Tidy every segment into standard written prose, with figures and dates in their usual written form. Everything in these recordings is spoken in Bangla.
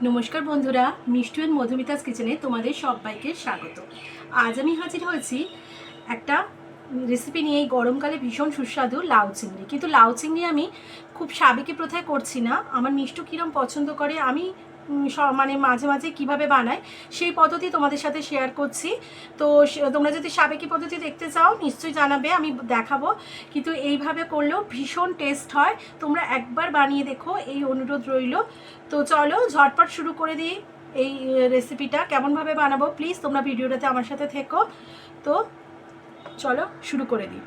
নমস্কার বন্ধুরা, মিষ্টু এন্ড মধুমিতাস কিচেনে তোমাদের সবাইকে স্বাগত। আজ আমি হাজির হয়েছি একটা রেসিপি নিয়ে। এই গরমকালে ভীষণ সুস্বাদু লাউ চিংড়ি। কিন্তু লাউ চিংড়ি আমি খুব সাবেকি প্রথায় করছি না। আমার মিষ্টু কীরকম পছন্দ করে, আমি মানে মাঝে মাঝে কিভাবে বানাই সেই পদ্ধতি তোমাদের সাথে শেয়ার করছি। তো তোমরা যদি সাবেকি পদ্ধতি দেখতে চাও নিশ্চয়ই জানাবে, আমি দেখাবো। কিন্তু এইভাবে করলেও ভীষণ টেস্ট হয়, তোমরা একবার বানিয়ে দেখো, এই অনুরোধ রইল। তো চলো ঝটপট শুরু করে দিই এই রেসিপিটা। কেমনভাবে বানাবো প্লিজ তোমরা ভিডিওটাতে আমার সাথে থেকো। তো চলো শুরু করে দিই।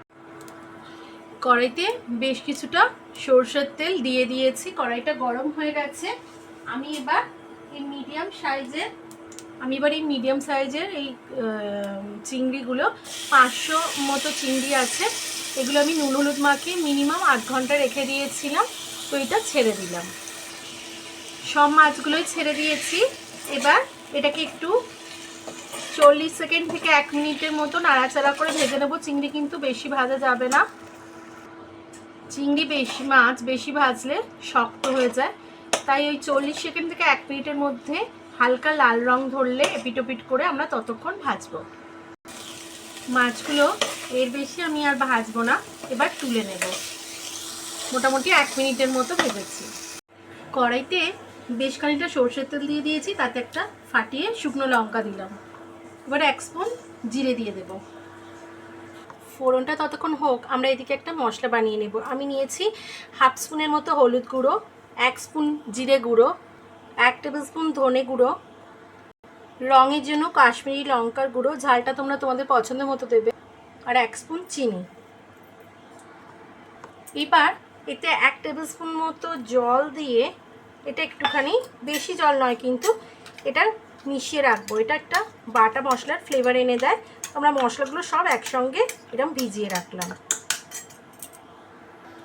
কড়াইতে বেশ কিছুটা সরষের তেল দিয়ে দিয়েছি, কড়াইটা গরম হয়ে গেছে। আমি এবার এই মিডিয়াম সাইজের এই চিংড়িগুলো 500 মতো চিংড়ি আছে, এগুলো আমি নুন হলুদ মাখিয়ে মিনিমাম 8 ঘন্টা রেখে দিয়েছিলাম। তো এটা ছেড়ে দিলাম, সব মাছগুলোই ছেড়ে দিয়েছি। এবার এটাকে একটু 40 সেকেন্ড থেকে 1 মিনিটের মতো নাড়াচাড়া করে ভেজে নেবো। চিংড়ি কিন্তু বেশি ভাজা যাবে না, মাছ বেশি ভাজলে শক্ত হয়ে যায়। তাই ওই 40 সেকেন্ড থেকে 1 মিনিটের মধ্যে হালকা লাল রং ধরলে এপিটোপিট করে আমরা ততক্ষণ ভাজবো। মাছগুলো এর বেশি আমি আর ভাজবো না, এবার তুলে নেব। মোটামুটি 1 মিনিটের মতো ভেজেছি। কড়াইতে বেশ খানিকটা সরষের তেল দিয়ে দিয়েছি, তাতে একটা ফাটিয়ে শুকনো লঙ্কা দিলাম। এবার 1 স্পুন জিরে দিয়ে দেব। ফোড়নটা ততক্ষণ হোক, আমরা এদিকে একটা মশলা বানিয়ে নেব। আমি নিয়েছি 1/2 স্পুনের মতো হলুদ গুঁড়ো, 1 স্পুন জিরে গুঁড়ো, 1 টেবিল স্পুন ধনে গুঁড়ো, রঙের জন্য কাশ্মীরি লঙ্কার গুঁড়ো, ঝালটা তোমরা তোমাদের পছন্দ মতো দেবে, আর 1 স্পুন চিনি। এবার এতে 1 টেবিল স্পুন মতো জল দিয়ে এটা একটুখানি, বেশি জল নয় কিন্তু, এটা মিশিয়ে রাখবো। এটা একটা বাটা মশলার ফ্লেভার এনে দেয়। আমরা মশলাগুলো সব একসঙ্গে এরকম ভিজিয়ে রাখলাম।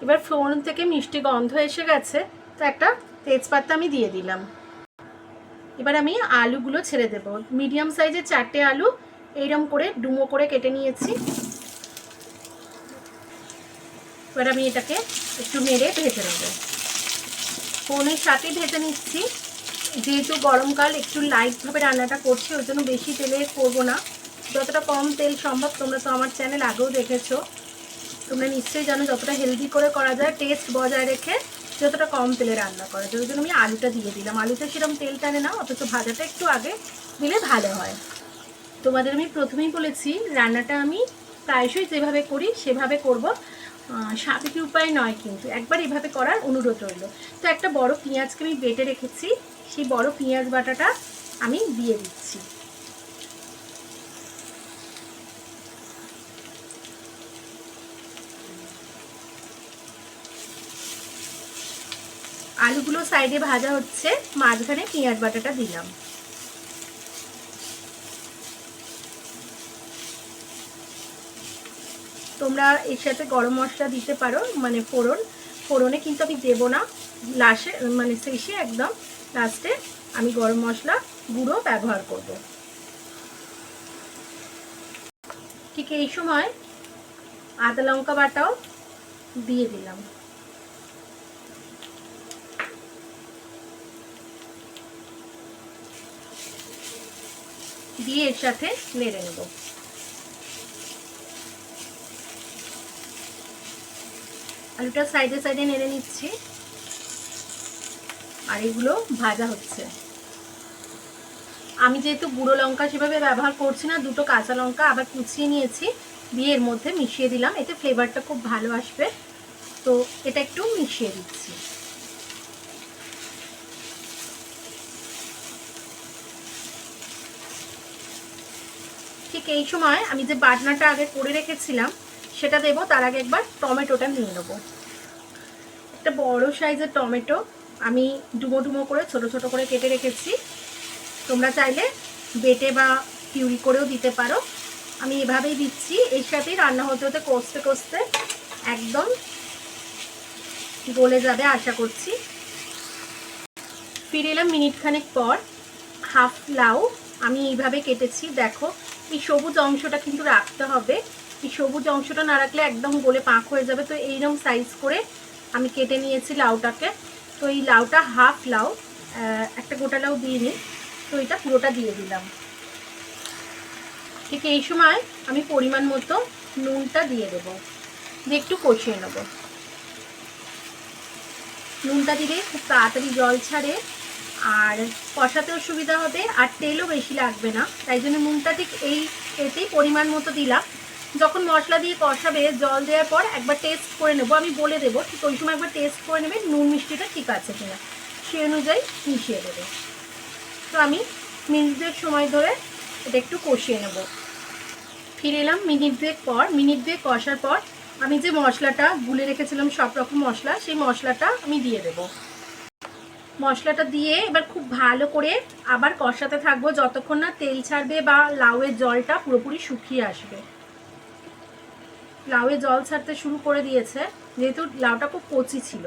এবার ফোড়ন থেকে মিষ্টি গন্ধ এসে গেছে, তো একটা তেজপাতা আমি দিয়ে দিলাম। এবার আমি আলুগুলো ছেড়ে দেব। মিডিয়াম সাইজের 4টে আলু এইরকম করে ডুমো করে কেটে নিয়েছি। এবার আমি এটাকে একটু নেড়ে ভেজে নেব। ফোড়নের সাথে ভেজে নিচ্ছি। যেহেতু গরমকাল একটু লাইটভাবে রান্নাটা করছি, ওই জন্য বেশি তেলে করবো না, যতটা কম তেল সম্ভব। তোমরা তো আমার চ্যানেল আগেও দেখেছো, তোমরা নিশ্চয়ই জানো যতটা হেলদি করে করা যায়, টেস্ট বজায় রেখে যতটা কম তেলে রান্না করা যায়। ওই জন্য আমি আলুটা দিয়ে দিলাম। আলুতে সেরকম তেল টানে না, অথচ ভাজাটা একটু আগে দিলে ভালো হয়। তোমাদের আমি প্রথমেই বলেছি রান্নাটা আমি প্রায়শই যেভাবে করি সেভাবে করব, সাবেকি উপায় নয়, কিন্তু একবার এভাবে করার অনুরোধ রইল। তো একটা বড় পেঁয়াজকে আমি বেটে রেখেছি, সেই বড় পেঁয়াজ বাটাটা আমি দিয়ে দিচ্ছি। আলুগুলো সাইডে ভাজা হচ্ছে, মাঝখানে পেঁয়াজ বাটাটা দিলাম। তোমরা এর সাথে গরম মশলা দিতে পারো, মানে ফোড়নে কিন্তু আমি দেবো না, লাস্টে মানে শেষে একদম লাস্টে আমি গরম মশলা গুঁড়ো ব্যবহার করব। ঠিক এই সময় আদা লঙ্কা বাটাও দিয়ে দিলাম। দিয়ে এর সাথে নেড়ে নেব। আলুটা সাইডে সাইডে নেড়ে নিচ্ছি, আর এগুলো ভাজা হচ্ছে। আমি যেহেতু গুঁড়ো লঙ্কা সেভাবে ব্যবহার করছি না, 2টো কাঁচা লঙ্কা আবার কুচিয়ে নিয়েছি, দিয়ে এর মধ্যে মিশিয়ে দিলাম। এতে ফ্লেভারটা খুব ভালো আসবে, তো এটা একটু মিশিয়ে দিচ্ছি। ঠিক এই সময় আমি যে বাটনাটা আগে করে রেখেছিলাম সেটা দেবো। তার আগে একবার টমেটোটা নিয়ে নেবো। একটা বড় সাইজের টমেটো আমি ডুমো ডুমো করে ছোট ছোট করে কেটে রেখেছি। তোমরা চাইলে বেটে বা পিউরি করেও দিতে পারো, আমি এভাবেই দিচ্ছি। এর সাথেই রান্না হতে হতে কষতে কষতে একদম গলে যাবে আশা করছি। ফিরে এলাম মিনিট খানেক পর। হাফ লাউ আমি এইভাবে কেটেছি, দেখো এই সবুজ অংশটা কিন্তু রাখতে হবে। এই সবুজ অংশটা না রাখলে একদম গলে পাক হয়ে যাবে। তো এইরকম সাইজ করে আমি কেটে নিয়েছি লাউটাকে। তো এই লাউটা হাফ লাউ একটা গোটা লাউ দিয়ে নিই। তো এটা পুরোটা দিয়ে দিলাম। ঠিক এই সময় আমি পরিমাণ মতো নুনটা দিয়ে দেবো, দিয়ে একটু কষিয়ে নেবো। নুনটা দিলে খুব তাড়াতাড়ি জল ছাড়ে আর কষাতেও সুবিধা হবে আর তেলও বেশি লাগবে না, তাই জন্য নুনটা ঠিক এই এতেই পরিমাণ মতো দিলাম। যখন মশলা দিয়ে কষাবে জল দেওয়ার পর একবার টেস্ট করে নেবো, আমি বলে দেবো, ঠিক ওই সময় একবার টেস্ট করে নেবে নুন মিষ্টিটা ঠিক আছে কিনা, সেই অনুযায়ী মিশিয়ে দেবে। তো আমি মিনিট 2 সময় ধরে এটা একটু কষিয়ে নেব। ফিরে এলাম মিনিট 2 পর। মিনিট 2 কষার পর আমি যে মশলাটা গুলে রেখেছিলাম সব রকম মশলা, সেই মশলাটা আমি দিয়ে দেব। মশলাটা দিয়ে এবার খুব ভালো করে আবার কষাতে থাকবো যতক্ষণ না তেল ছাড়বে বা লাউয়ের জলটা পুরোপুরি শুকিয়ে আসবে। লাউয়ে জল ছাড়তে শুরু করে দিয়েছে, যেহেতু লাউটা খুব কচি ছিল।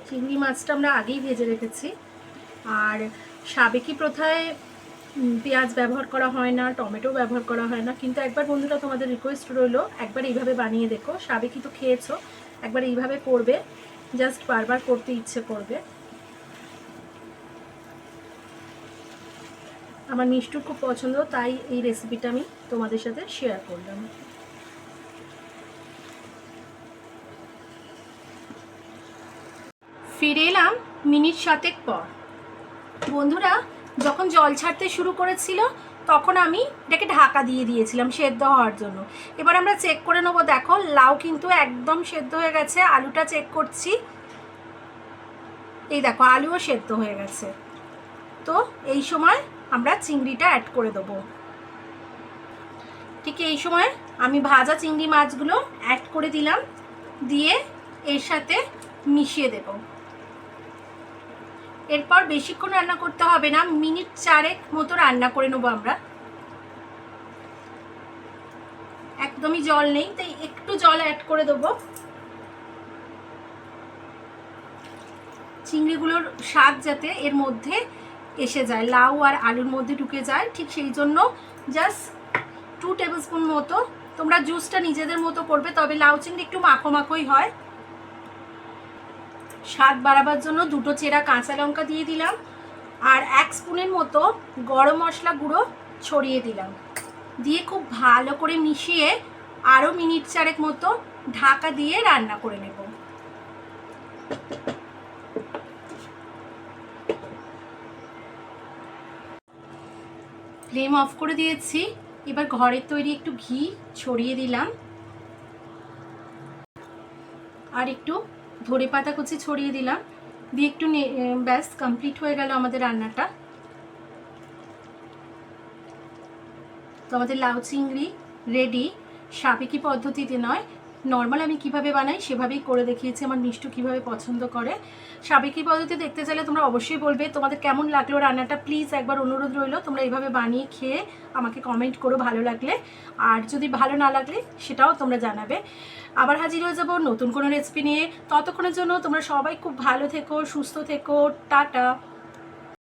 চিংড়ি মাছটা আমরা আগেই ভেজে রেখেছি। আর সাবেকি প্রথায় পেঁয়াজ ব্যবহার করা হয় না, টমেটো ব্যবহার করা হয় না, কিন্তু একবার বন্ধুরা তোমাদের রিকোয়েস্ট রইলো একবার এইভাবে বানিয়ে দেখো। সাবেকি তো খেয়েছো, একবার এইভাবে করবে, জাস্ট বারবার করতে ইচ্ছে করবে। আমার মিষ্টুর খুব পছন্দ, তাই এই রেসিপিটা আমি তোমাদের সাথে শেয়ার করলাম। ফিরে এলাম মিনিট 7 পর। বন্ধুরা যখন জল ছাড়তে শুরু করেছিল তখন আমি এটাকে ঢাকা দিয়ে দিয়েছিলাম সেদ্ধ হওয়ার জন্য। এবার আমরা চেক করে নেবো। দেখো লাউ কিন্তু একদম সেদ্ধ হয়ে গেছে। আলুটা চেক করছি, এই দেখো আলুও সেদ্ধ হয়ে গেছে। তো এই সময় আমরা চিংড়িটা অ্যাড করে দেবো। ঠিক এই সময় আমি ভাজা চিংড়ি মাছগুলো অ্যাড করে দিলাম, দিয়ে এর সাথে মিশিয়ে দেব। এরপর বেশিক্ষণ রান্না করতে হবে না, মিনিট 4 মতো রান্না করে নেবো আমরা। একদমই জল নেই, তাই একটু জল অ্যাড করে দেবো। চিংড়িগুলোর স্বাদ যাতে এর মধ্যে এসে যায়, লাউ আর আলুর মধ্যে ঢুকে যায়, ঠিক সেই জন্য জাস্ট 2 টেবিল স্পুন মতো। তোমরা জুসটা নিজেদের মতো করবে, তবে লাউ চিংড়ি একটু মাখো মাখোই হয়। স্বাদ বাড়াবার জন্য 2টো চেরা কাঁচা লঙ্কা দিয়ে দিলাম আর 1 স্পুনের মতো গরম মশলা গুঁড়ো ছড়িয়ে দিলাম। দিয়ে খুব ভালো করে মিশিয়ে আরও মিনিট 4 মতো ঢাকা দিয়ে রান্না করে নেব। ফ্লেম অফ করে দিয়েছি। এবার ঘরের তৈরি একটু ঘি ছড়িয়ে দিলাম আর একটু ধনেপাতা কুচি ছড়িয়ে দিলাম, দিয়ে একটু ব্যাস কমপ্লিট হয়ে গেল আমাদের রান্নাটা। তো আমাদের লাউ চিংড়ি রেডি। সাবেকি পদ্ধতিতে নয়, নর্মাল আমি কিভাবে বানাই সেভাবেই করে দেখিয়েছি। আমার মিষ্টু কিভাবে পছন্দ করে। সাবেকি পদ্ধতি দেখতে চাইলে তোমরা অবশ্যই বলবে তোমাদের কেমন লাগলো রান্নাটা। প্লিজ একবার অনুরোধ রইল, তোমরা এইভাবে বানিয়ে খেয়ে আমাকে কমেন্ট করো ভালো লাগলে, আর যদি ভালো না লাগলে সেটাও তোমরা জানাবে। আবার হাজির হয়ে যাবো নতুন কোনো রেসিপি নিয়ে। ততক্ষণের জন্য তোমরা সবাই খুব ভালো থেকো, সুস্থ থেকো, টাটা।